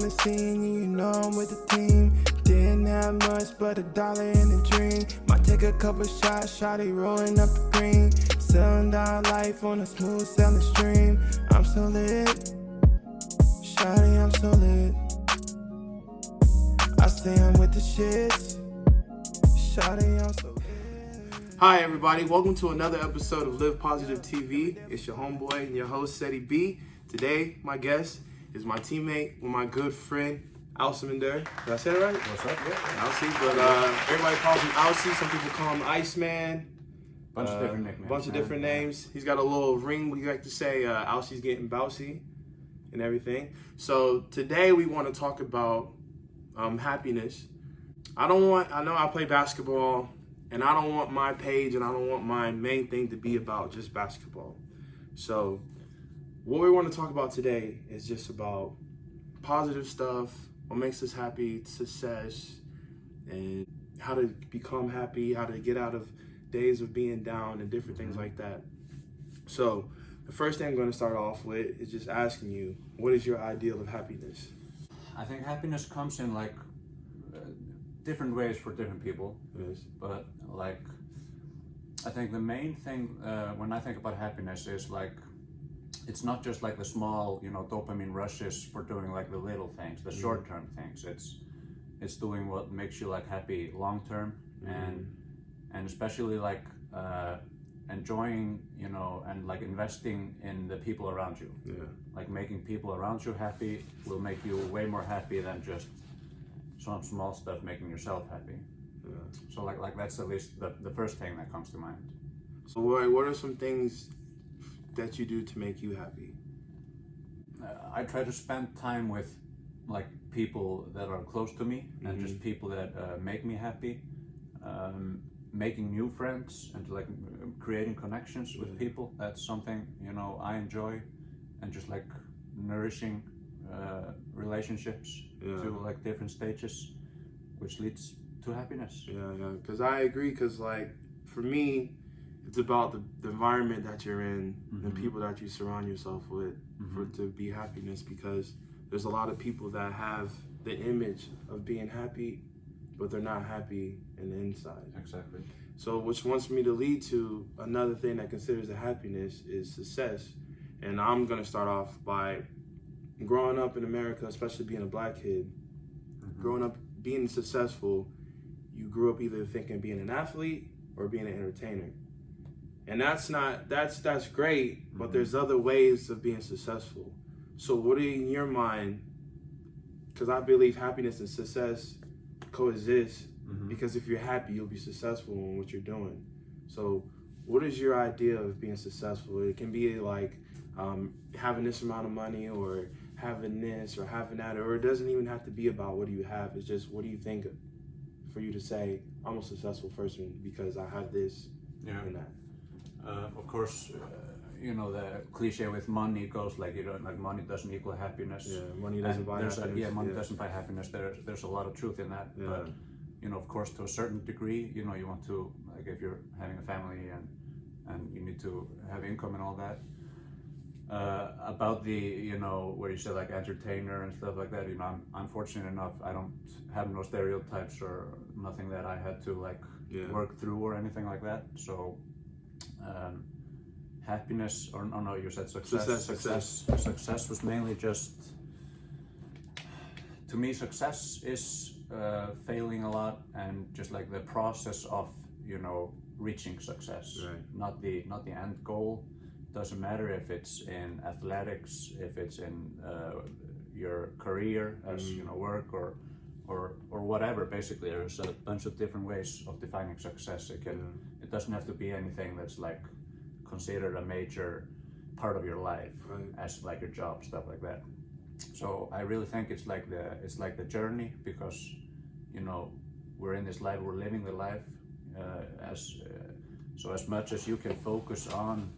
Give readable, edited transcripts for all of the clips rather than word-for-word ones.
the scene, you know I'm with the team. Didn't have much but $1 in a dream. Might take a couple shots, shawty rolling up the green. Selling down life on a smooth selling stream. I'm so lit, shawty, I'm so lit. I say I'm with the shits, shawty, I'm so lit. Hi everybody, welcome to another episode of Live Positive TV. It's your homeboy and your host, Ceddie B. Today, my guest is my teammate with my good friend, Ástmundur. Did I say it right? What's up? Yeah. Alcy, but everybody calls him Alcy. Some people call him Iceman. Bunch of different nicknames. Bunch of different names. He's got a little ring we like to say, Alcy's getting bouncy and everything. So today we want to talk about happiness. I know I play basketball, and I don't want my page and I don't want my main thing to be about just basketball. So what we want to talk about today is just about positive stuff, what makes us happy, success, and how to become happy, how to get out of days of being down and different things like that. So the first thing I'm going to start off with is just asking you, what is your ideal of happiness? I think happiness comes in like different ways for different people. Yes. But like, I think the main thing when I think about happiness is like, it's not just like the small, dopamine rushes for doing like the little things, the short-term things. It's doing what makes you like happy long-term, and especially like enjoying, and like investing in the people around you. Yeah. Like making people around you happy will make you way more happy than just some small stuff making yourself happy. Yeah. So like that's at least the first thing that comes to mind. So what are some things that you do to make you happy? I try to spend time with like people that are close to me and just people that make me happy. Making new friends and like creating connections with people. That's something, I enjoy, and just like nourishing relationships to like different stages, which leads to happiness. Yeah, because I agree, because like for me, it's about the environment that you're in, the people that you surround yourself with to be happiness, because there's a lot of people that have the image of being happy, but they're not happy in the inside. Exactly. So which wants me to lead to another thing that considers a happiness is success. And I'm going to start off by growing up in America, especially being a black kid, growing up being successful, you grew up either thinking being an athlete or being an entertainer. And that's great, but there's other ways of being successful. So what in your mind, because I believe happiness and success coexist, because if you're happy, you'll be successful in what you're doing. So what is your idea of being successful? It can be like having this amount of money, or having this or having that, or it doesn't even have to be about what do you have. It's just what do you think for you to say, I'm a successful person because I have this and that. Of course, the cliche with money goes like, like money doesn't equal happiness. Yeah, money doesn't buy happiness. Money doesn't buy happiness. There's a lot of truth in that. Yeah. But, of course, to a certain degree, you want to, like if you're having a family and you need to have income and all that. About the, where you say like entertainer and stuff like that, I'm fortunate enough, I don't have no stereotypes or nothing that I had to like work through or anything like that. So happiness, or no, you said success. Success was mainly just, to me, success is failing a lot and just like the process of, reaching success, not the end goal. Doesn't matter if it's in athletics, if it's in your career as work or whatever. Basically, there's a bunch of different ways of defining success. It doesn't have to be anything that's like considered a major part of your life, as like your job, stuff like that. So I really think it's like the journey, because we're in this life, we're living the life so as much as you can focus on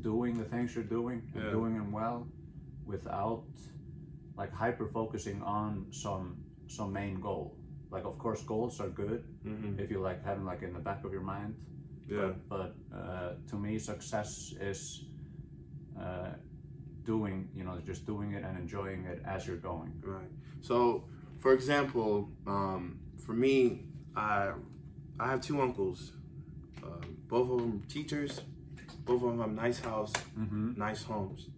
doing the things you're doing and doing them well, without like hyper focusing on some main goal. Like, of course, goals are good if you like have them like in the back of your mind. Yeah. But to me, success is doing, just doing it and enjoying it as you're going. Right. So, for example, for me, I have two uncles. Both of them teachers. Both of them have nice house, nice homes.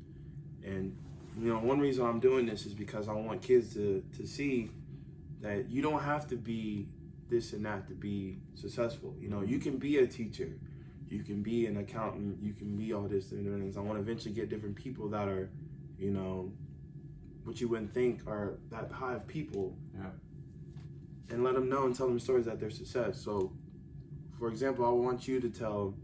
And, one reason I'm doing this is because I want kids to see that you don't have to be this and that to be successful. You can be a teacher. You can be an accountant. You can be all this and things. I want to eventually get different people that are, what you wouldn't think are that high of people. Yeah. And let them know and tell them stories that they're success. So, for example, I want you to tell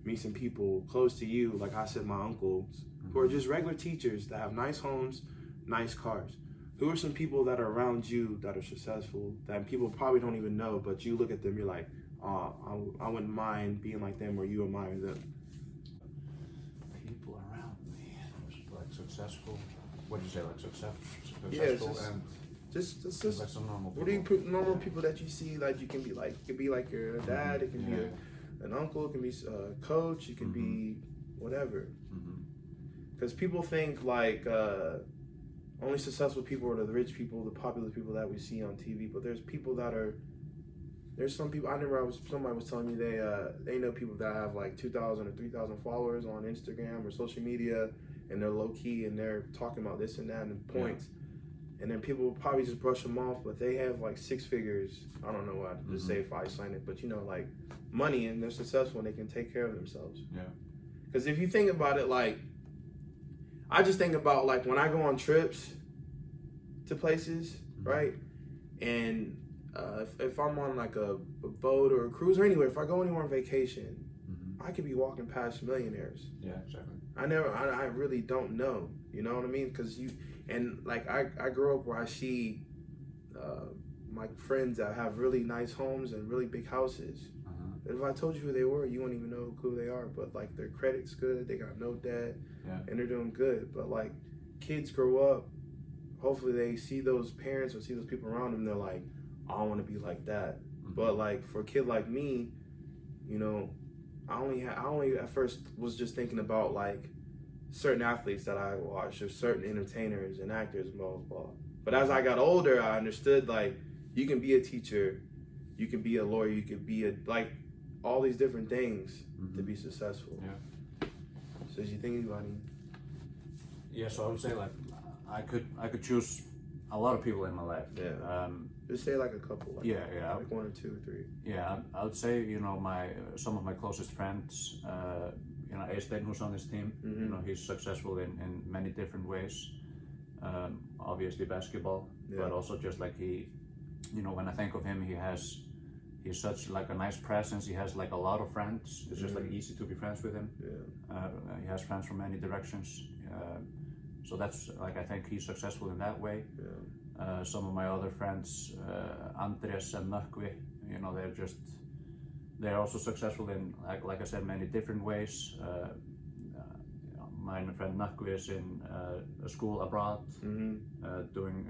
me some people close to you, like I said, my uncles, who are just regular teachers that have nice homes, nice cars. Who are some people that are around you that are successful, that people probably don't even know, but you look at them, you're like, I wouldn't mind being like them, or you admire them. People around me, like successful. What do you say, like successful? Yeah, and just like some normal people. What do you put normal people that you see, like you can be like, it could be like your dad, it can be an uncle, it can be a coach, it can be whatever. Because people think like only successful people are the rich people, the popular people that we see on TV. But there's people that are, there's some people, I remember somebody was telling me they know people that have like 2,000 or 3,000 followers on Instagram or social media, and they're low key and they're talking about this and that and points. And then people will probably just brush them off, but they have like 6 figures. I don't know what to say if I sign it, but like money, and they're successful and they can take care of themselves. Yeah. Because if you think about it, like, I just think about like when I go on trips to places, right? And if I'm on like a boat or a cruise or anywhere, if I go anywhere on vacation, I could be walking past millionaires. Yeah, exactly. I really don't know. You know what I mean? Because I grew up where I see my friends that have really nice homes and really big houses. If I told you who they were, you wouldn't even know who they are. But like their credit's good, they got no debt, and they're doing good. But like kids grow up, hopefully they see those parents or see those people around them. They're like, I want to be like that. But like for a kid like me, I only at first was just thinking about like certain athletes that I watched or certain entertainers and actors, blah blah blah. But as I got older, I understood like you can be a teacher, you can be a lawyer, you can be all these different things to be successful. Yeah. So as you think anybody? Yeah, so I would say like I could choose a lot of people in my life. Yeah. Just say like a couple. Like, like 1 or 2 or 3. Yeah, I would say some of my closest friends. Eysteinn, who's on this team. He's successful in many different ways. Obviously basketball, but also just like he, when I think of him, he's such like a nice presence. He has like a lot of friends. It's just like easy to be friends with him. Yeah. He has friends from many directions. So that's like, I think he's successful in that way. Yeah. Some of my other friends, Andres and Nökkvi, they're also successful in, like I said, many different ways. My friend Nökkvi is in a school abroad, doing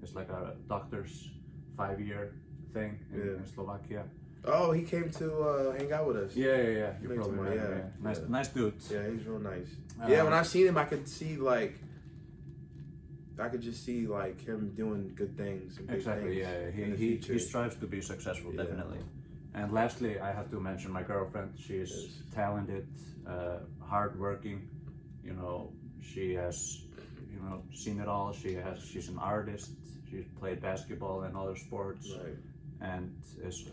it's like a doctor's 5-year thing in Slovakia. Oh, he came to hang out with us. Yeah. You probably remember. Nice dude. Yeah, he's real nice. When I seen him, I could see just see like him doing good things. And big things he strives to be successful, definitely. And lastly, I have to mention my girlfriend. She is talented, hardworking. She has, seen it all. She's an artist. She's played basketball and other sports. Right. And is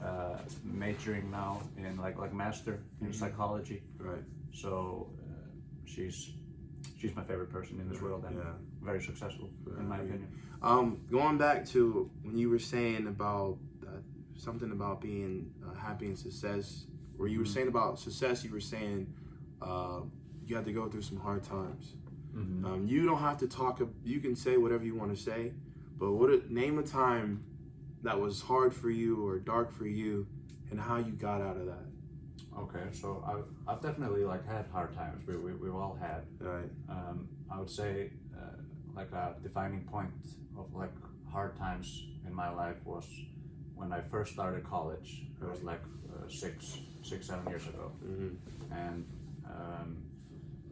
majoring now in like master in psychology. Right. So she's my favorite person in this world, and very successful in my opinion. Going back to when you were saying about something about being happy and success, where you were saying about success, you were saying you had to go through some hard times. You don't have to talk. You can say whatever you want to say, but name a time that was hard for you or dark for you, and how you got out of that. Okay, so I've definitely had hard times. We've all had. Right. I would say like a defining point of hard times in my life was when I first started college. It was 6-7 years ago, and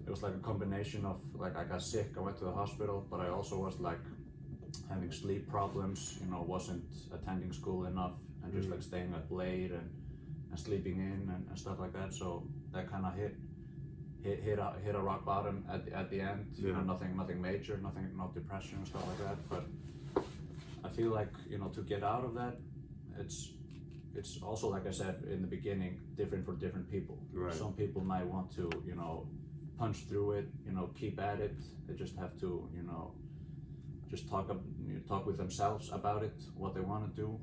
it was like a combination of like I got sick, I went to the hospital, but I also was like having sleep problems, you know, wasn't attending school enough and just like staying up late and sleeping in and stuff like that. So that kind of hit a rock bottom at the end. You know, nothing major, no depression and stuff like that. But I feel like, you know, to get out of that, it's also, like I said in the beginning, different for different people. Right. Some people might want to, you know, punch through it, you know, keep at it. They just have to, you know, just talk with themselves about it, what they want to do.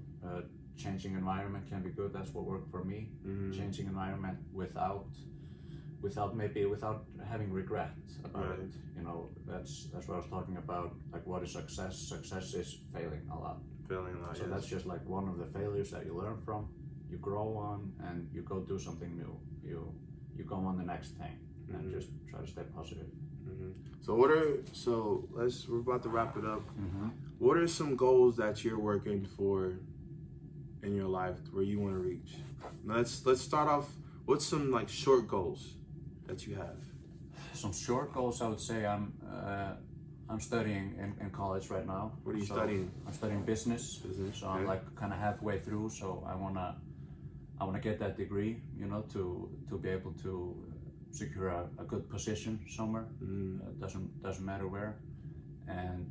Changing environment can be good. That's what worked for me. Changing environment without having regret about it. You know, that's what I was talking about. Like, what is success? Success is failing a lot. So that's just like one of the failures that you learn from, you grow on, and you go do something new. You go on the next thing and just try to stay positive. So we're about to wrap it up. What are some goals that you're working for in your life where you want to reach? Let's start off. What's some like short goals that you have? Some short goals, I would say I'm studying in college right now. What are you studying? I'm studying business. So I'm like kind of halfway through. So I wanna get that degree, you know, to be able to secure a good position somewhere. Doesn't matter where. And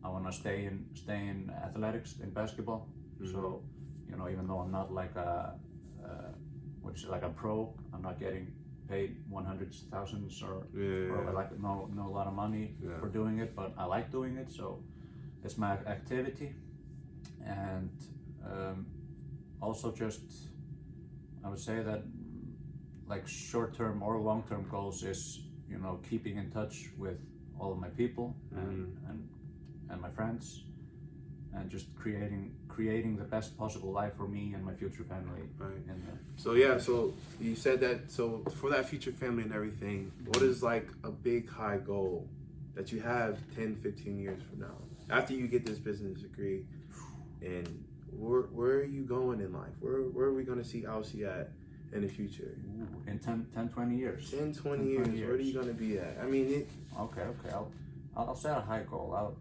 I wanna stay in athletics, in basketball. So, you know, even though I'm not like like a pro, I'm not getting paid 100,000 or like no a lot of money for doing it, but I like doing it, so it's my activity. And also just, I would say that like short-term or long-term goals is, you know, keeping in touch with all of my people and my friends, and just creating the best possible life for me and my future family. So you said that, so for that future family and everything, what is like a big high goal that you have 10, 15 years from now? After you get this business degree, and where are you going in life? Where are we going to see Aussie at in the future? In 10, 20 years. 10, 20 years, where are you going to be at? I mean, Okay, I'll set a high goal.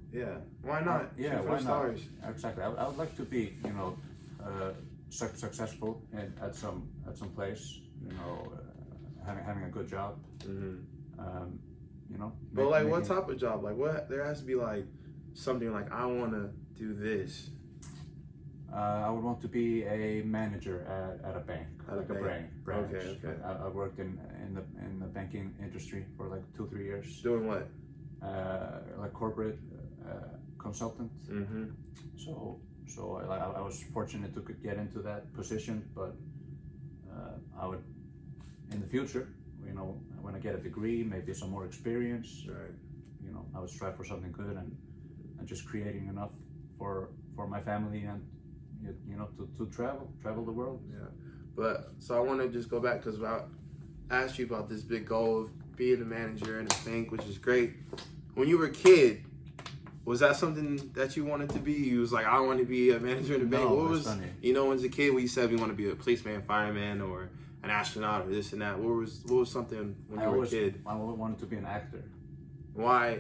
Why not? Why not? Exactly. I would like to be, you know, successful at some place. You know, having a good job. You know. But like, what type of job? Like, what? There has to be like something like, I want to do this. I would want to be a manager at a bank, like a branch. Okay. I worked in the banking industry for like 2-3 years. Doing what? Like corporate consultant. So I was fortunate to get into that position, but I would, in the future, you know, when I get a degree, maybe some more experience, you know, I would strive for something good and just creating enough for my family and, you know, to travel the world. But so I want to just go back, because I asked you about this big goal of being a manager in a bank, which is great. When you were a kid, was that something that you wanted to be? You was like, I want to be a manager in a bank. What was, funny. You know, as a kid, we said we want to be a policeman, fireman, or an astronaut, or this and that. What was something when you were a kid? I wanted to be an actor. Why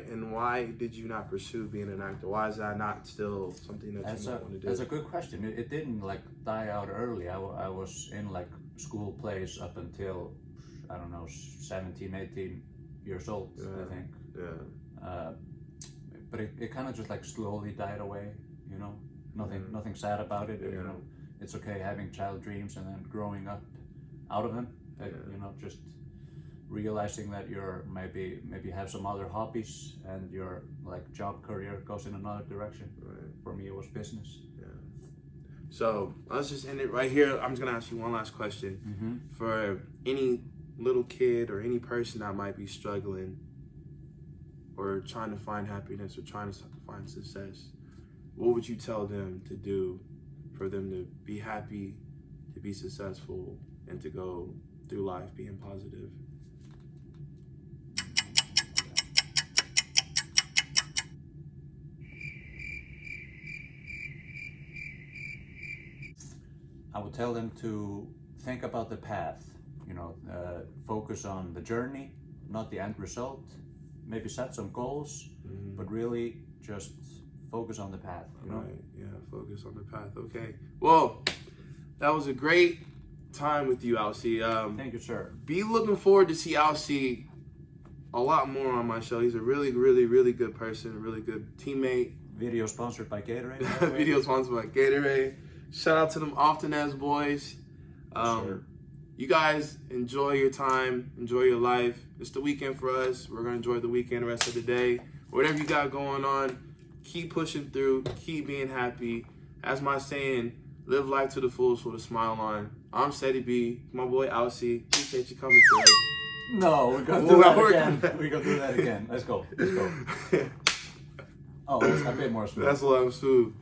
did you not pursue being an actor? Why is that not still something that you want to do? That's a good question. It didn't like die out early. I was in like school plays up until, I don't know, 17, 18 years old, I think. But it kind of just like slowly died away, you know. Nothing sad about it. You know, it's okay having child dreams and then growing up out of them. You know, just realizing that you're maybe have some other hobbies and your like job career goes in another direction. For me, it was business. So let's just end it right here. I'm just gonna ask you one last question. For any little kid or any person that might be struggling or trying to find happiness or trying to find success, what would you tell them to do for them to be happy, to be successful, and to go through life being positive? I would tell them to think about the path, you know, focus on the journey, not the end result. Maybe set some goals, but really just focus on the path. You know? Right. Yeah. Focus on the path. Okay. Well, that was a great time with you, Alcy. Thank you, sir. Be looking forward to see Alcy a lot more on my show. He's a really, really, really good person, a really good teammate. Video sponsored by Gatorade. Video sponsored by Gatorade. Shout out to them Often As boys. Sure. You guys enjoy your time, enjoy your life. It's the weekend for us. We're gonna enjoy the weekend the rest of the day. Whatever you got going on, keep pushing through, keep being happy. As my saying, live life to the fullest with a smile on. I'm Ceddie B, my boy Alcy. Appreciate you coming through. No, we're gonna do that again. We're gonna do that again. Let's go. Oh, that's a bit more smooth. That's a lot of smooth.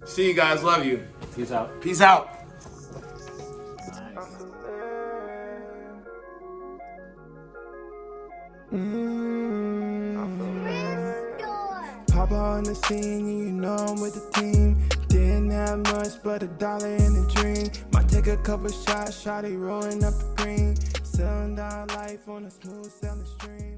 See you guys. Love you. Peace out. Peace out. Papa on the scene, and you know I'm with the team. Didn't have much but $1 and a dream. Might take a couple shots, shawty rolling up the green. Selling down life on a smooth selling stream.